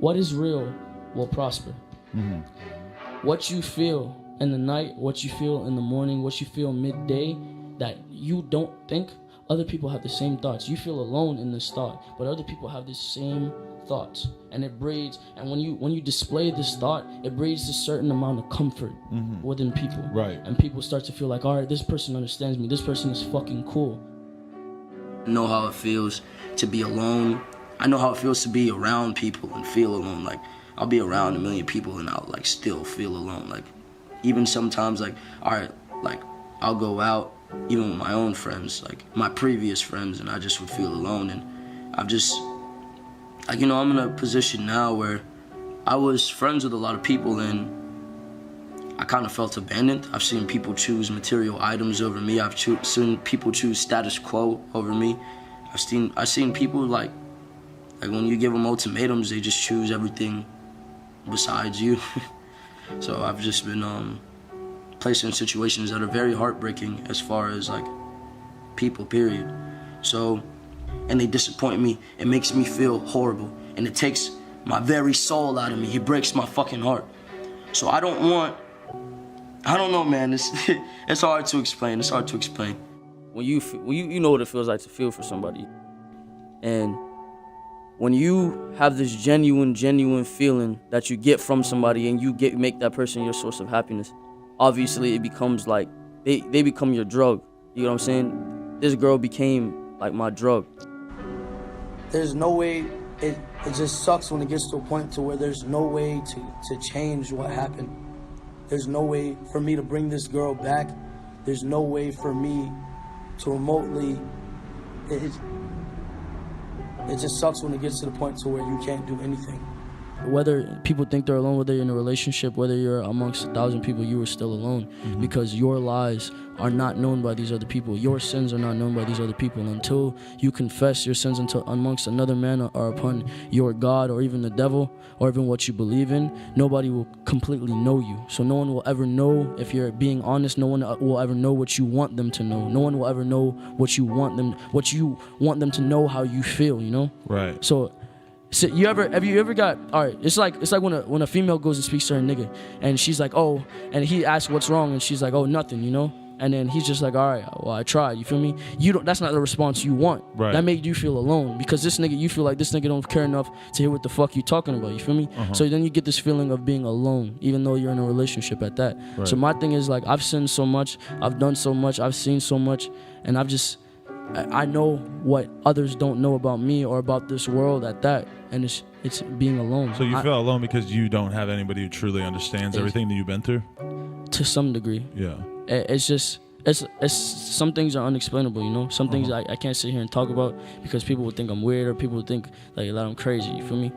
what is real will prosper. Mm-hmm. What you feel in the night, what you feel in the morning, what you feel midday, that you don't think, other people have the same thoughts. You feel alone in this thought, but other people have the same thoughts, and it breeds. And when you display this thought, it breeds a certain amount of comfort within people. Right. And people start to feel like, all right, this person understands me. This person is fucking cool. I know how it feels to be alone. I know how it feels to be around people and feel alone. Like, I'll be around a million people and I'll like still feel alone. Like, even sometimes, like, all right, like I'll go out even with my own friends, like my previous friends, and I just would feel alone. And I've just, like, you know, I'm in a position now where I was friends with a lot of people and I kind of felt abandoned. I've seen people choose material items over me. I've seen people choose status quo over me. I've seen people like when you give them ultimatums, they just choose everything besides you. So I've just been placed in situations that are very heartbreaking as far as like people, period. So, and they disappoint me. It makes me feel horrible, and it takes my very soul out of me. It breaks my fucking heart. So I don't know, man. It's hard to explain. It's hard to explain. When you know what it feels like to feel for somebody, and when you have this genuine feeling that you get from somebody, and you make that person your source of happiness, obviously it becomes like they become your drug. You know what I'm saying? This girl became like my drug. There's no way. It just sucks when it gets to a point to where there's no way to change what happened. There's no way for me to bring this girl back. There's no way for me to remotely. It just sucks when it gets to the point to where you can't do anything. Whether people think they're alone, whether you're in a relationship, whether you're amongst 1,000 people, you are still alone, because your lies are not known by these other people. Your sins are not known by these other people. Until you confess your sins amongst another man or upon your God or even the devil or even what you believe in, nobody will completely know you. So no one will ever know if you're being honest. No one will ever know what you want them to know. No one will ever know what you want them to know, how you feel, you know? Right. So have you ever got, all right, it's like when a female goes and speaks to her nigga and she's like, oh, and he asks what's wrong and she's like, oh, nothing, you know? And then he's just like, all right, well, I tried, you feel me? That's not the response you want. Right. That made you feel alone, because this nigga, you feel like this nigga don't care enough to hear what the fuck you talking about, you feel me? So then you get this feeling of being alone, even though you're in a relationship at that. Right. So my thing is, like, I've sinned so much, I've done so much, I've seen so much, and I know what others don't know about me or about this world at that, and it's being alone. So you feel alone because you don't have anybody who truly understands everything that you've been through? To some degree. Yeah. It's just, it's some things are unexplainable, you know? Some things I can't sit here and talk about because people would think I'm weird, or people would think like that I'm crazy, you feel me?